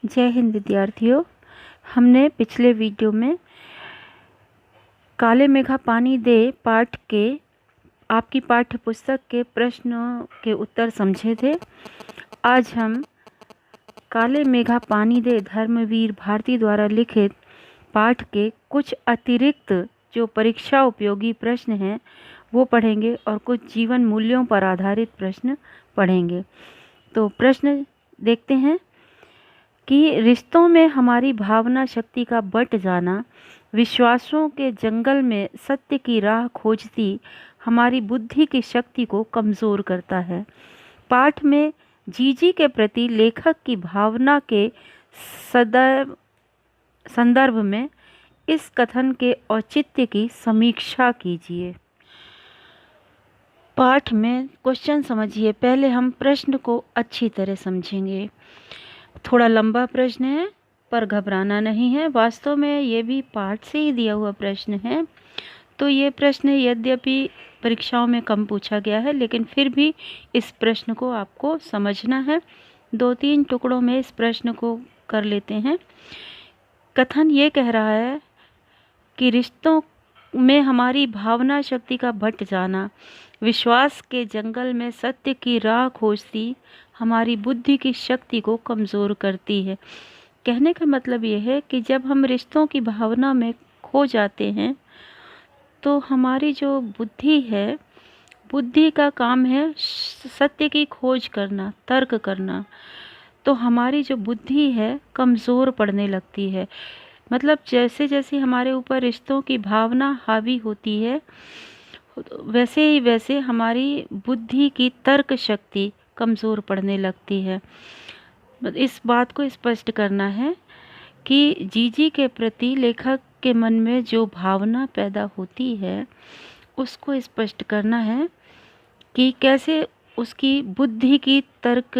जय हिंद विद्यार्थियों। हमने पिछले वीडियो में काले मेघा पानी दे पाठ के आपकी पाठ्य पुस्तक के प्रश्नों के उत्तर समझे थे। आज हम काले मेघा पानी दे धर्मवीर भारती द्वारा लिखित पाठ के कुछ अतिरिक्त जो परीक्षा उपयोगी प्रश्न हैं वो पढ़ेंगे और कुछ जीवन मूल्यों पर आधारित प्रश्न पढ़ेंगे। तो प्रश्न देखते हैं कि रिश्तों में हमारी भावना शक्ति का बट जाना, विश्वासों के जंगल में सत्य की राह खोजती हमारी बुद्धि की शक्ति को कमज़ोर करता है। पाठ में जीजी के प्रति लेखक की भावना के सदैव संदर्भ में इस कथन के औचित्य की समीक्षा कीजिए। पाठ में क्वेश्चन समझिए। पहले हम प्रश्न को अच्छी तरह समझेंगे। थोड़ा लंबा प्रश्न है पर घबराना नहीं है। वास्तव में ये भी पाठ से ही दिया हुआ प्रश्न है। तो ये प्रश्न यद्यपि परीक्षाओं में कम पूछा गया है, लेकिन फिर भी इस प्रश्न को आपको समझना है। 2-3 टुकड़ों में इस प्रश्न को कर लेते हैं। कथन ये कह रहा है कि रिश्तों में हमारी भावना शक्ति का बट जाना, विश्वास के जंगल में सत्य की राह खोजती हमारी बुद्धि की शक्ति को कमज़ोर करती है। कहने का मतलब यह है कि जब हम रिश्तों की भावना में खो जाते हैं तो हमारी जो बुद्धि है, बुद्धि का काम है सत्य की खोज करना, तर्क करना। तो हमारी जो बुद्धि है कमज़ोर पड़ने लगती है। मतलब जैसे जैसे हमारे ऊपर रिश्तों की भावना हावी होती है वैसे ही वैसे हमारी बुद्धि की तर्क शक्ति कमज़ोर पड़ने लगती है। इस बात को स्पष्ट करना है कि जीजी के प्रति लेखक के मन में जो भावना पैदा होती है उसको स्पष्ट करना है कि कैसे उसकी बुद्धि की तर्क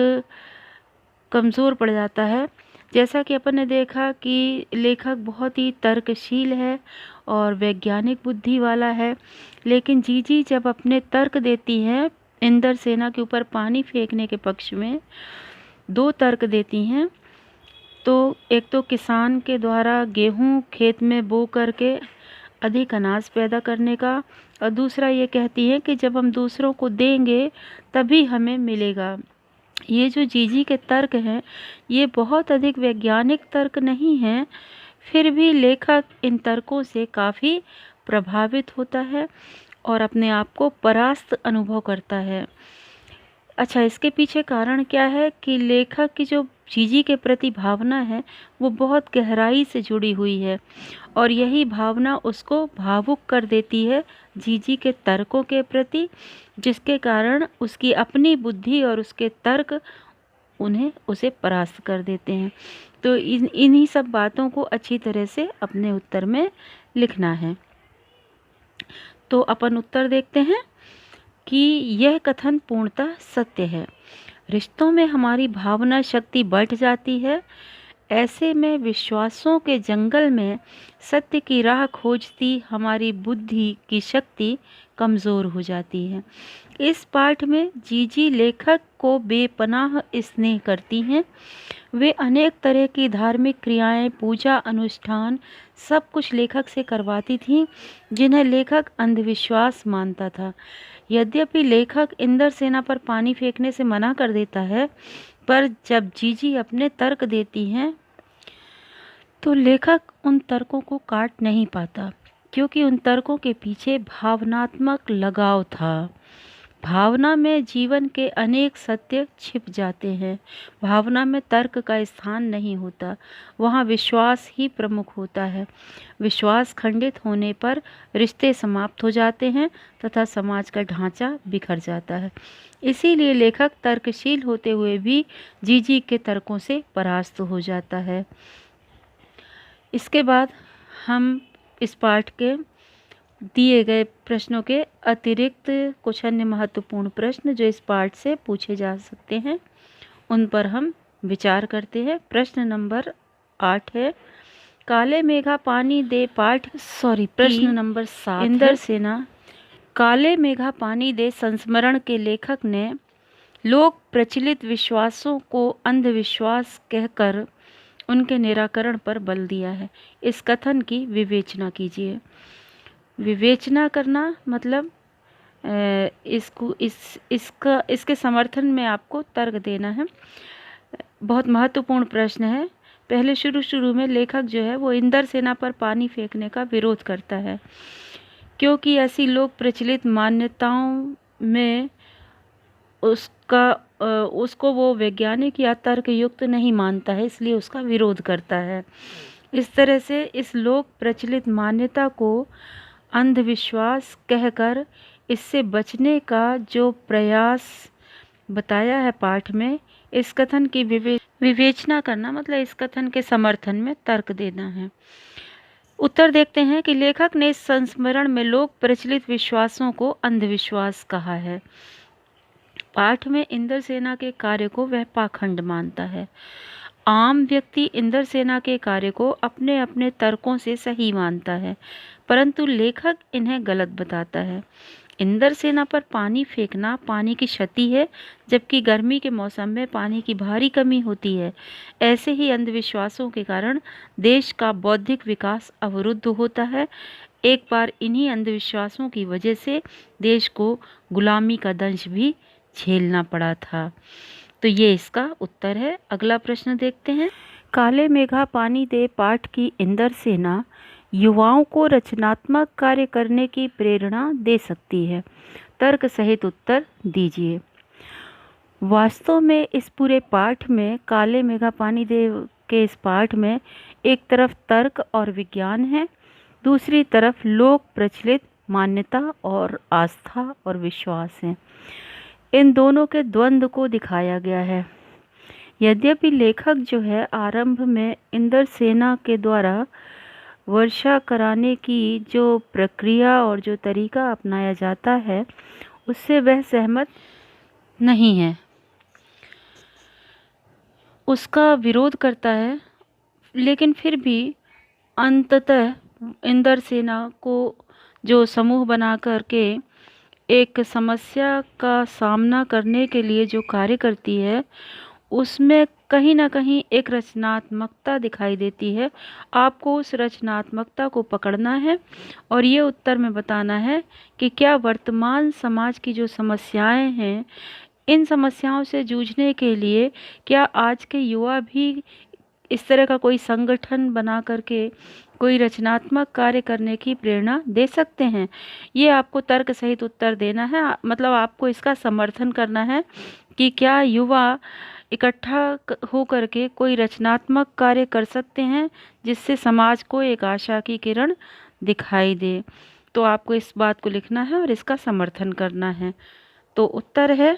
कमज़ोर पड़ जाता है। जैसा कि अपन ने देखा कि लेखक बहुत ही तर्कशील है और वैज्ञानिक बुद्धि वाला है, लेकिन जीजी जब अपने तर्क देती हैं इंदर सेना के ऊपर पानी फेंकने के पक्ष में 2 तर्क देती हैं। तो एक तो किसान के द्वारा गेहूं खेत में बो करके अधिक अनाज पैदा करने का, और दूसरा ये कहती है कि जब हम दूसरों को देंगे तभी हमें मिलेगा। ये जो जीजी के तर्क हैं ये बहुत अधिक वैज्ञानिक तर्क नहीं हैं, फिर भी लेखक इन तर्कों से काफ़ी प्रभावित होता है और अपने आप को परास्त अनुभव करता है। अच्छा, इसके पीछे कारण क्या है कि लेखक की जो जीजी के प्रति भावना है वो बहुत गहराई से जुड़ी हुई है और यही भावना उसको भावुक कर देती है जीजी के तर्कों के प्रति, जिसके कारण उसकी अपनी बुद्धि और उसके तर्क उसे परास्त कर देते हैं। तो इन्हीं सब बातों को अच्छी तरह से अपने उत्तर में लिखना है। तो अपन उत्तर देखते हैं कि यह कथन पूर्णतः सत्य है। रिश्तों में हमारी भावना शक्ति बढ़ जाती है, ऐसे में विश्वासों के जंगल में सत्य की राह खोजती हमारी बुद्धि की शक्ति कमज़ोर हो जाती है। इस पाठ में जीजी लेखक को बेपनाह स्नेह करती हैं। वे अनेक तरह की धार्मिक क्रियाएं, पूजा, अनुष्ठान सब कुछ लेखक से करवाती थीं, जिन्हें लेखक अंधविश्वास मानता था। यद्यपि लेखक इंदर सेना पर पानी फेंकने से मना कर देता है, पर जब जीजी अपने तर्क देती हैं तो लेखक उन तर्कों को काट नहीं पाता, क्योंकि उन तर्कों के पीछे भावनात्मक लगाव था। भावना में जीवन के अनेक सत्य छिप जाते हैं। भावना में तर्क का स्थान नहीं होता, वहाँ विश्वास ही प्रमुख होता है। विश्वास खंडित होने पर रिश्ते समाप्त हो जाते हैं तथा समाज का ढांचा बिखर जाता है। इसीलिए लेखक तर्कशील होते हुए भी जीजी के तर्कों से परास्त हो जाता है। इसके बाद हम इस पाठ के दिए गए प्रश्नों के अतिरिक्त कुछ अन्य महत्वपूर्ण प्रश्न जो इस पाठ से पूछे जा सकते हैं उन पर हम विचार करते हैं। प्रश्न नंबर 8 है, काले मेघा पानी दे प्रश्न नंबर 7 इंदर सेना काले मेघा पानी दे संस्मरण के लेखक ने लोक प्रचलित विश्वासों को अंधविश्वास कहकर उनके निराकरण पर बल दिया है। इस कथन की विवेचना कीजिए। विवेचना करना मतलब इसके समर्थन में आपको तर्क देना है। बहुत महत्वपूर्ण प्रश्न है। पहले शुरू में लेखक जो है वो इंदर सेना पर पानी फेंकने का विरोध करता है, क्योंकि ऐसी लोक प्रचलित मान्यताओं में उसको वो वैज्ञानिक या तर्क युक्त नहीं मानता है, इसलिए उसका विरोध करता है। इस तरह से इस लोक प्रचलित मान्यता को अंधविश्वास कहकर इससे बचने का जो प्रयास बताया है पाठ में, इस कथन की विवेचना करना मतलब इस कथन के समर्थन में तर्क देना है। उत्तर देखते हैं कि लेखक ने इस संस्मरण में लोक प्रचलित विश्वासों को अंधविश्वास कहा है। पाठ में इंदर सेना के कार्य को वह पाखंड मानता है। आम व्यक्ति इंदर सेना के कार्य को अपने अपने तर्कों से सही मानता है, परंतु लेखक इन्हें गलत बताता है। इंदर सेना पर पानी फेंकना पानी की क्षति है, जबकि गर्मी के मौसम में पानी की भारी कमी होती है। ऐसे ही अंधविश्वासों के कारण देश का बौद्धिक विकास अवरुद्ध होता है। एक बार इन्हीं अंधविश्वासों की वजह से देश को गुलामी का दंश भी झेलना पड़ा था। तो ये इसका उत्तर है। अगला प्रश्न देखते हैं। काले मेघा पानी दे पाठ की इंदर सेना युवाओं को रचनात्मक कार्य करने की प्रेरणा दे सकती है। तर्क सहित उत्तर दीजिए। वास्तव में इस पूरे पाठ में काले मेघा पानी दे के इस पाठ में एक तरफ तर्क और विज्ञान है, दूसरी तरफ लोक प्रचलित मान्यता और आस्था और विश्वास है। इन दोनों के द्वंद्व को दिखाया गया है। यद्यपि लेखक जो है आरंभ में इंदर सेना के द्वारा वर्षा कराने की जो प्रक्रिया और जो तरीका अपनाया जाता है उससे वह सहमत नहीं है, उसका विरोध करता है, लेकिन फिर भी अंततः इंदर सेना को जो समूह बना करके एक समस्या का सामना करने के लिए जो कार्य करती है उसमें कहीं ना कहीं एक रचनात्मकता दिखाई देती है। आपको उस रचनात्मकता को पकड़ना है और ये उत्तर में बताना है कि क्या वर्तमान समाज की जो समस्याएं हैं, इन समस्याओं से जूझने के लिए क्या आज के युवा भी इस तरह का कोई संगठन बना करके कोई रचनात्मक कार्य करने की प्रेरणा दे सकते हैं। ये आपको तर्क सहित उत्तर देना है, मतलब आपको इसका समर्थन करना है कि क्या युवा इकट्ठा हो करके कोई रचनात्मक कार्य कर सकते हैं जिससे समाज को एक आशा की किरण दिखाई दे। तो आपको इस बात को लिखना है और इसका समर्थन करना है। तो उत्तर है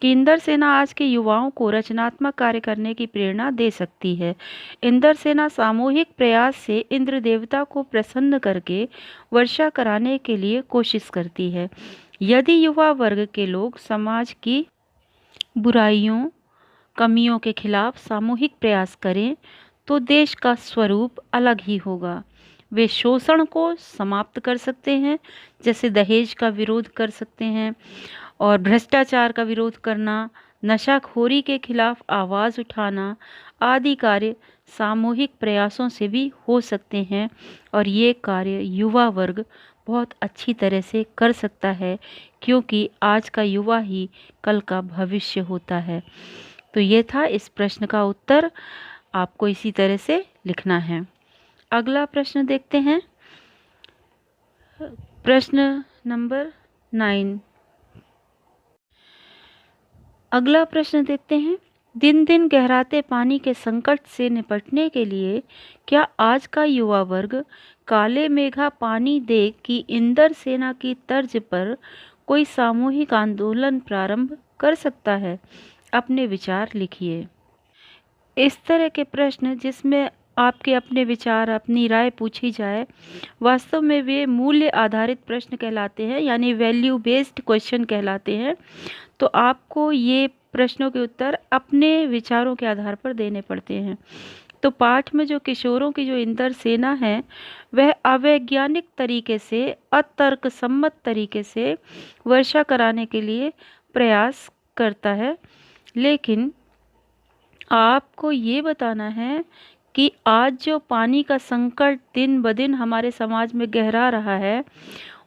कि इंदर सेना आज के युवाओं को रचनात्मक कार्य करने की प्रेरणा दे सकती है। इंदर सेना सामूहिक प्रयास से इंद्र देवता को प्रसन्न करके वर्षा कराने के लिए कोशिश करती है। यदि युवा वर्ग के लोग समाज की बुराइयों कमियों के खिलाफ सामूहिक प्रयास करें तो देश का स्वरूप अलग ही होगा। वे शोषण को समाप्त कर सकते हैं, जैसे दहेज का विरोध कर सकते हैं और भ्रष्टाचार का विरोध करना, नशाखोरी के खिलाफ आवाज़ उठाना आदि कार्य सामूहिक प्रयासों से भी हो सकते हैं और ये कार्य युवा वर्ग बहुत अच्छी तरह से कर सकता है, क्योंकि आज का युवा ही कल का भविष्य होता है। तो ये था इस प्रश्न का उत्तर। आपको इसी तरह से लिखना है। अगला प्रश्न देखते हैं। प्रश्न नंबर 9। अगला प्रश्न देखते हैं। दिन दिन गहराते पानी के संकट से निपटने के लिए क्या आज का युवा वर्ग काले मेघा पानी दे की इंदर सेना की तर्ज पर कोई सामूहिक आंदोलन प्रारंभ कर सकता है? अपने विचार लिखिए। इस तरह के प्रश्न जिसमें आपके अपने विचार अपनी राय पूछी जाए, वास्तव में वे मूल्य आधारित प्रश्न कहलाते हैं, यानी वैल्यू बेस्ड क्वेश्चन कहलाते हैं। तो आपको ये प्रश्नों के उत्तर अपने विचारों के आधार पर देने पड़ते हैं। तो पाठ में जो किशोरों की जो इंदर सेना है वह अवैज्ञानिक तरीके से अतर्क सम्मत तरीके से वर्षा कराने के लिए प्रयास करता है, लेकिन आपको ये बताना है कि आज जो पानी का संकट दिन ब दिन हमारे समाज में गहरा रहा है,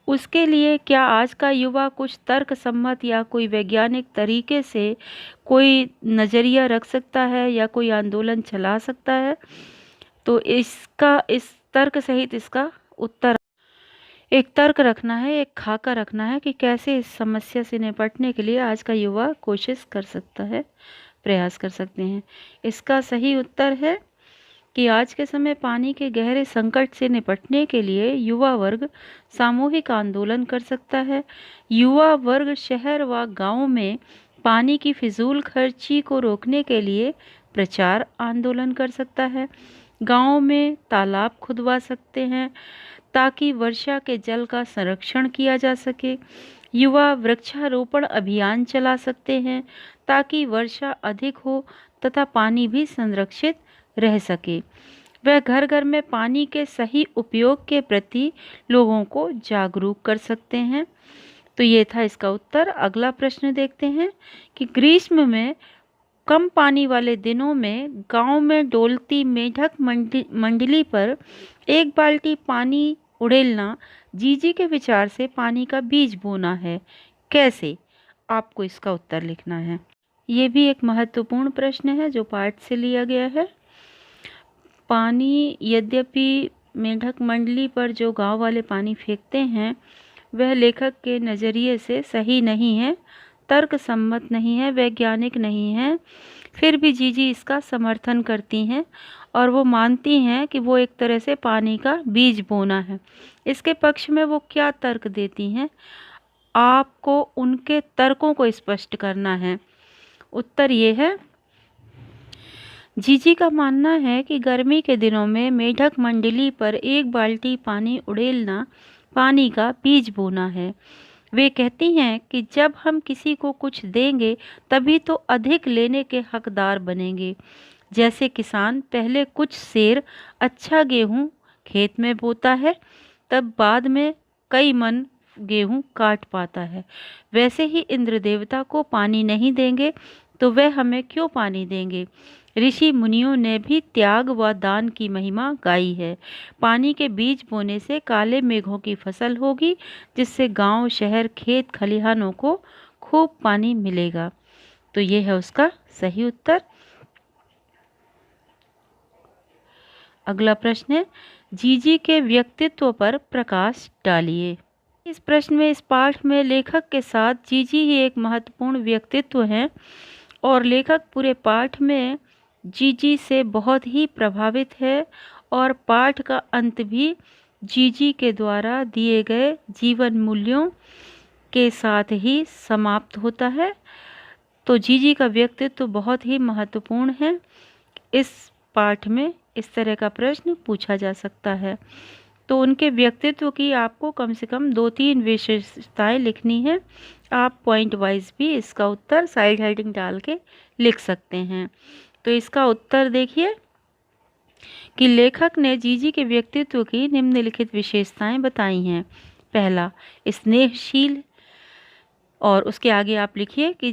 उसके लिए क्या आज का युवा कुछ तर्क सम्मत या कोई वैज्ञानिक तरीके से कोई नज़रिया रख सकता है या कोई आंदोलन चला सकता है? तो इस तर्क सहित इसका उत्तर, एक तर्क रखना है, एक खाका रखना है कि कैसे इस समस्या से निपटने के लिए आज का युवा कोशिश कर सकता है, प्रयास कर सकते हैं। इसका सही उत्तर है कि आज के समय पानी के गहरे संकट से निपटने के लिए युवा वर्ग सामूहिक आंदोलन कर सकता है। युवा वर्ग शहर व गांव में पानी की फिजूल खर्ची को रोकने के लिए प्रचार आंदोलन कर सकता है। गांव में तालाब खुदवा सकते हैं ताकि वर्षा के जल का संरक्षण किया जा सके। युवा वृक्षारोपण अभियान चला सकते हैं ताकि वर्षा अधिक हो तथा पानी भी संरक्षित रह सके। वह घर घर में पानी के सही उपयोग के प्रति लोगों को जागरूक कर सकते हैं। तो ये था इसका उत्तर। अगला प्रश्न देखते हैं कि ग्रीष्म में कम पानी वाले दिनों में गांव में डोलती मेढक मंडली पर एक बाल्टी पानी उड़ेलना जीजी के विचार से पानी का बीज बोना है, कैसे? आपको इसका उत्तर लिखना है। ये भी एक महत्वपूर्ण प्रश्न है जो पाठ से लिया गया है। पानी, यद्यपि मेढक मंडली पर जो गांव वाले पानी फेंकते हैं वह लेखक के नज़रिए से सही नहीं है, तर्क सम्मत नहीं है, वैज्ञानिक नहीं है। फिर भी जीजी इसका समर्थन करती हैं और वो मानती हैं कि वो एक तरह से पानी का बीज बोना है। इसके पक्ष में वो क्या तर्क देती हैं, आपको उनके तर्कों को स्पष्ट करना है। उत्तर ये है, जीजी का मानना है कि गर्मी के दिनों में मेढक मंडली पर एक बाल्टी पानी उड़ेलना पानी का बीज बोना है। वे कहती हैं कि जब हम किसी को कुछ देंगे तभी तो अधिक लेने के हकदार बनेंगे। जैसे किसान पहले कुछ सेर अच्छा गेहूं खेत में बोता है, तब बाद में कई मन गेहूं काट पाता है, वैसे ही इंद्र देवता को पानी नहीं देंगे तो वह हमें क्यों पानी देंगे। ऋषि मुनियों ने भी त्याग व दान की महिमा गाई है। पानी के बीज बोने से काले मेघों की फसल होगी, जिससे गांव, शहर, खेत खलिहानों को खूब पानी मिलेगा। तो ये है उसका सही उत्तर। अगला प्रश्न है, जीजी के व्यक्तित्व पर प्रकाश डालिए। इस प्रश्न में, इस पाठ में लेखक के साथ जीजी ही एक महत्वपूर्ण व्यक्तित्व हैं और लेखक पूरे पाठ में जीजी से बहुत ही प्रभावित है और पाठ का अंत भी जीजी के द्वारा दिए गए जीवन मूल्यों के साथ ही समाप्त होता है। तो जीजी का व्यक्तित्व बहुत ही महत्वपूर्ण है। इस पाठ में इस तरह का प्रश्न पूछा जा सकता है। तो उनके व्यक्तित्व की आपको कम से कम 2-3 विशेषताएं लिखनी है। आप पॉइंट वाइज भी इसका उत्तर साइड हेडिंग डाल के लिख सकते हैं। तो इसका उत्तर देखिए कि लेखक ने जीजी के व्यक्तित्व की निम्नलिखित विशेषताएं बताई हैं। पहला, स्नेहशील, और उसके आगे आप लिखिए कि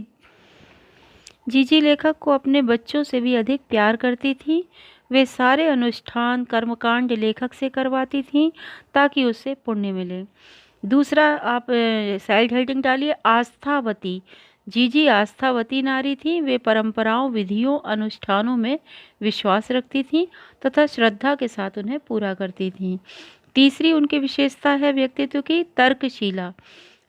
जीजी लेखक को अपने बच्चों से भी अधिक प्यार करती थी। वे सारे अनुष्ठान कर्मकांड लेखक से करवाती थीं ताकि उससे पुण्य मिले। दूसरा, आप साइड हेडिंग डालिए, आस्थावती। जीजी आस्थावती नारी थी। वे परंपराओं, विधियों, अनुष्ठानों में विश्वास रखती थीं तथा श्रद्धा के साथ उन्हें पूरा करती थीं। तीसरी उनकी विशेषता है व्यक्तित्व की, तर्कशीला।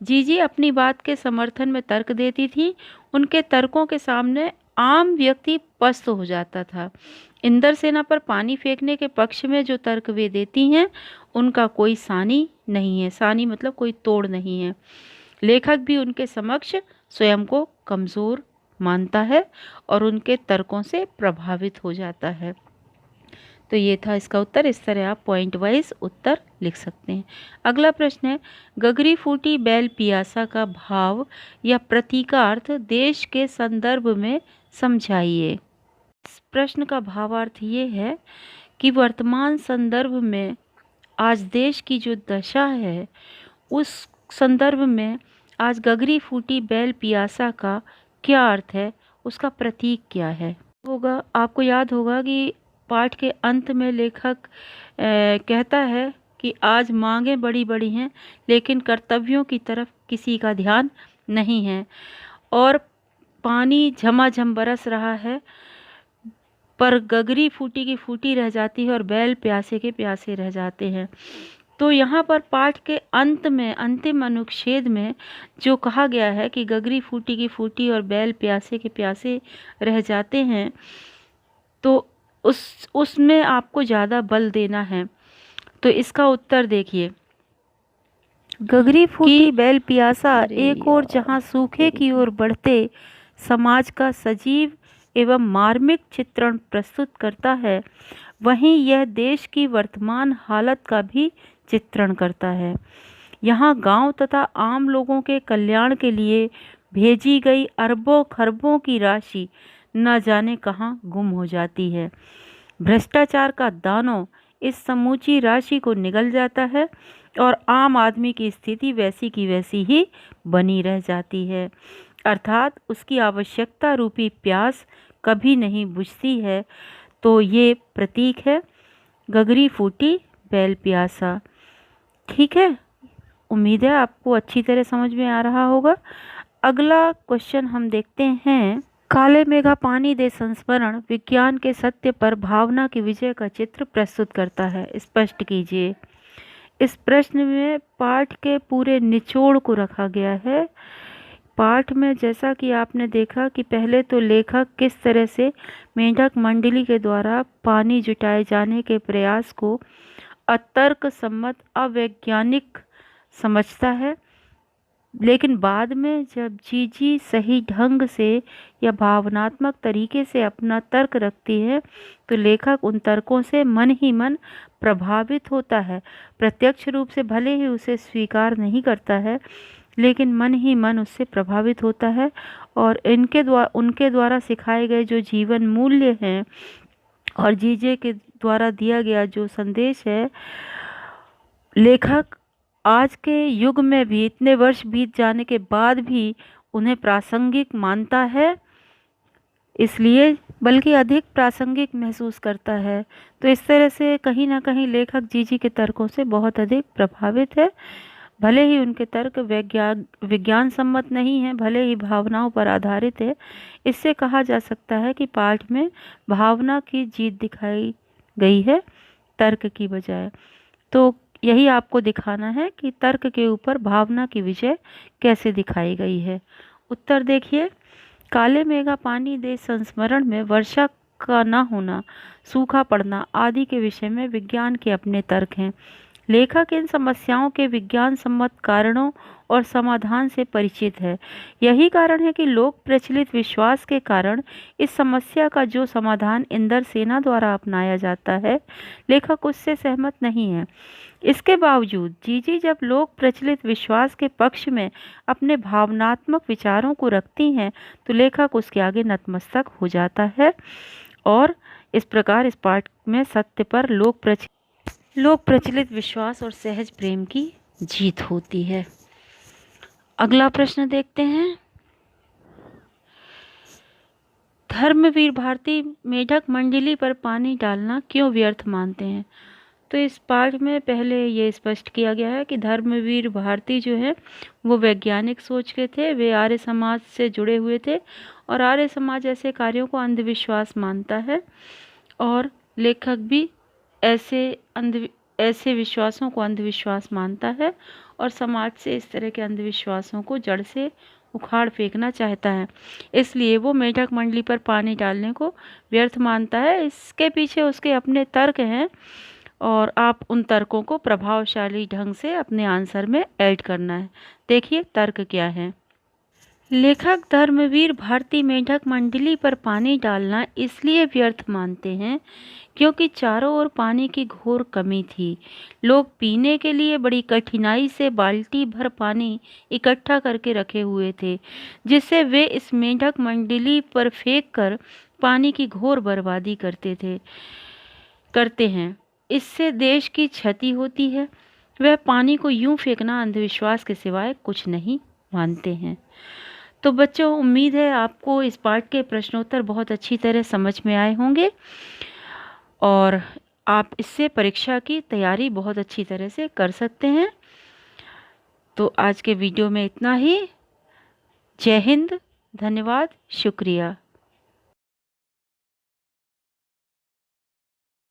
जीजी अपनी बात के समर्थन में तर्क देती थी। उनके तर्कों के सामने आम व्यक्ति पस्त हो जाता था। इंदर सेना पर पानी फेंकने के पक्ष में जो तर्क वे देती हैं उनका कोई सानी नहीं है। सानी मतलब कोई तोड़ नहीं है। लेखक भी उनके समक्ष स्वयं को कमज़ोर मानता है और उनके तर्कों से प्रभावित हो जाता है। तो ये था इसका उत्तर। इस तरह आप पॉइंट वाइज उत्तर लिख सकते हैं। अगला प्रश्न है, गगरी फूटी बैल पियासा का भाव या प्रतीकार्थ देश के संदर्भ में समझाइए। इस प्रश्न का भावार्थ ये है कि वर्तमान संदर्भ में आज देश की जो दशा है उस संदर्भ में आज गगरी फूटी बैल पियासा का क्या अर्थ है, उसका प्रतीक क्या है। आपको याद होगा कि पाठ के अंत में लेखक कहता है कि आज मांगें बड़ी बड़ी हैं लेकिन कर्तव्यों की तरफ किसी का ध्यान नहीं है, और पानी झमाझम बरस रहा है पर गगरी फूटी की फूटी रह जाती है और बैल प्यासे के प्यासे रह जाते हैं। तो यहाँ पर पाठ के अंत में अंतिम अनुच्छेद में जो कहा गया है कि गगरी फूटी की फूटी और बैल प्यासे के प्यासे रह जाते हैं, तो उसमें आपको ज़्यादा बल देना है। तो इसका उत्तर देखिए, गगरी फूटी बैल प्यासा एक और जहाँ सूखे की ओर बढ़ते समाज का सजीव एवं मार्मिक चित्रण प्रस्तुत करता है, वहीं यह देश की वर्तमान हालत का भी चित्रण करता है। यहाँ गांव तथा आम लोगों के कल्याण के लिए भेजी गई अरबों खरबों की राशि न जाने कहाँ गुम हो जाती है। भ्रष्टाचार का दानव इस समूची राशि को निगल जाता है और आम आदमी की स्थिति वैसी की वैसी ही बनी रह जाती है, अर्थात उसकी आवश्यकता रूपी प्यास कभी नहीं बुझती है। तो ये प्रतीक है गगरी फूटी बैल प्यासा। ठीक है, उम्मीद है आपको अच्छी तरह समझ में आ रहा होगा। अगला क्वेश्चन हम देखते हैं। काले मेघा पानी दे संस्मरण विज्ञान के सत्य पर भावना की विजय का चित्र प्रस्तुत करता है, स्पष्ट कीजिए। इस प्रश्न में पाठ के पूरे निचोड़ को रखा गया है। पाठ में जैसा कि आपने देखा कि पहले तो लेखक किस तरह से मेंढक मंडली के द्वारा पानी जुटाए जाने के प्रयास को अतर्क सम्मत अवैज्ञानिक समझता है, लेकिन बाद में जब जीजी सही ढंग से या भावनात्मक तरीके से अपना तर्क रखती है तो लेखक उन तर्कों से मन ही मन प्रभावित होता है। प्रत्यक्ष रूप से भले ही उसे स्वीकार नहीं करता है, लेकिन मन ही मन उससे प्रभावित होता है और उनके द्वारा सिखाए गए जो जीवन मूल्य हैं और जीजे के द्वारा दिया गया जो संदेश है, लेखक आज के युग में भी इतने वर्ष बीत जाने के बाद भी उन्हें प्रासंगिक मानता है, इसलिए बल्कि अधिक प्रासंगिक महसूस करता है। तो इस तरह से कहीं ना कहीं लेखक जीजी के तर्कों से बहुत अधिक प्रभावित है। भले ही उनके तर्क विज्ञान सम्मत नहीं है, भले ही भावनाओं पर आधारित है, इससे कहा जा सकता है कि पाठ में भावना की जीत दिखाई गई है तर्क की बजाय। तो यही आपको दिखाना है कि तर्क के ऊपर भावना की विजय कैसे दिखाई गई है। उत्तर देखिए, काले मेघा पानी दे संस्मरण में वर्षा का न होना, सूखा पड़ना आदि के विषय में विज्ञान के अपने तर्क हैं। लेखक इन समस्याओं के विज्ञान सम्मत कारणों और समाधान से परिचित है। यही कारण है कि लोक प्रचलित विश्वास के कारण इस समस्या का जो समाधान इंदर सेना द्वारा अपनाया जाता है, लेखक उससे सहमत नहीं है। इसके बावजूद जीजी जब लोक प्रचलित विश्वास के पक्ष में अपने भावनात्मक विचारों को रखती हैं तो लेखक उसके आगे नतमस्तक हो जाता है और इस प्रकार इस पाठ में सत्य पर लोक प्रचलित विश्वास और सहज प्रेम की जीत होती है। अगला प्रश्न देखते हैं। धर्मवीर भारती मेढक मंडली पर पानी डालना क्यों व्यर्थ मानते हैं? तो इस पाठ में पहले ये स्पष्ट किया गया है कि धर्मवीर भारती जो है वो वैज्ञानिक सोच के थे, वे आर्य समाज से जुड़े हुए थे और आर्य समाज ऐसे कार्यों को अंधविश्वास मानता है और लेखक भी ऐसे विश्वासों को अंधविश्वास मानता है और समाज से इस तरह के अंधविश्वासों को जड़ से उखाड़ फेंकना चाहता है। इसलिए वो मेढक मंडली पर पानी डालने को व्यर्थ मानता है। इसके पीछे उसके अपने तर्क हैं और आप उन तर्कों को प्रभावशाली ढंग से अपने आंसर में ऐड करना है। देखिए तर्क क्या है। लेखक धर्मवीर भारती मेढक मंडली पर पानी डालना इसलिए व्यर्थ मानते हैं क्योंकि चारों ओर पानी की घोर कमी थी। लोग पीने के लिए बड़ी कठिनाई से बाल्टी भर पानी इकट्ठा करके रखे हुए थे, जिससे वे इस मेढक मंडली पर फेंककर पानी की घोर बर्बादी करते हैं। इससे देश की क्षति होती है। वह पानी को यूं फेंकना अंधविश्वास के सिवाय कुछ नहीं मानते हैं। तो बच्चों, उम्मीद है आपको इस पाठ के प्रश्नोत्तर बहुत अच्छी तरह समझ में आए होंगे। और आप इससे परीक्षा की तैयारी बहुत अच्छी तरह से कर सकते हैं। तो आज के वीडियो में इतना ही। जय हिंद, धन्यवाद, शुक्रिया।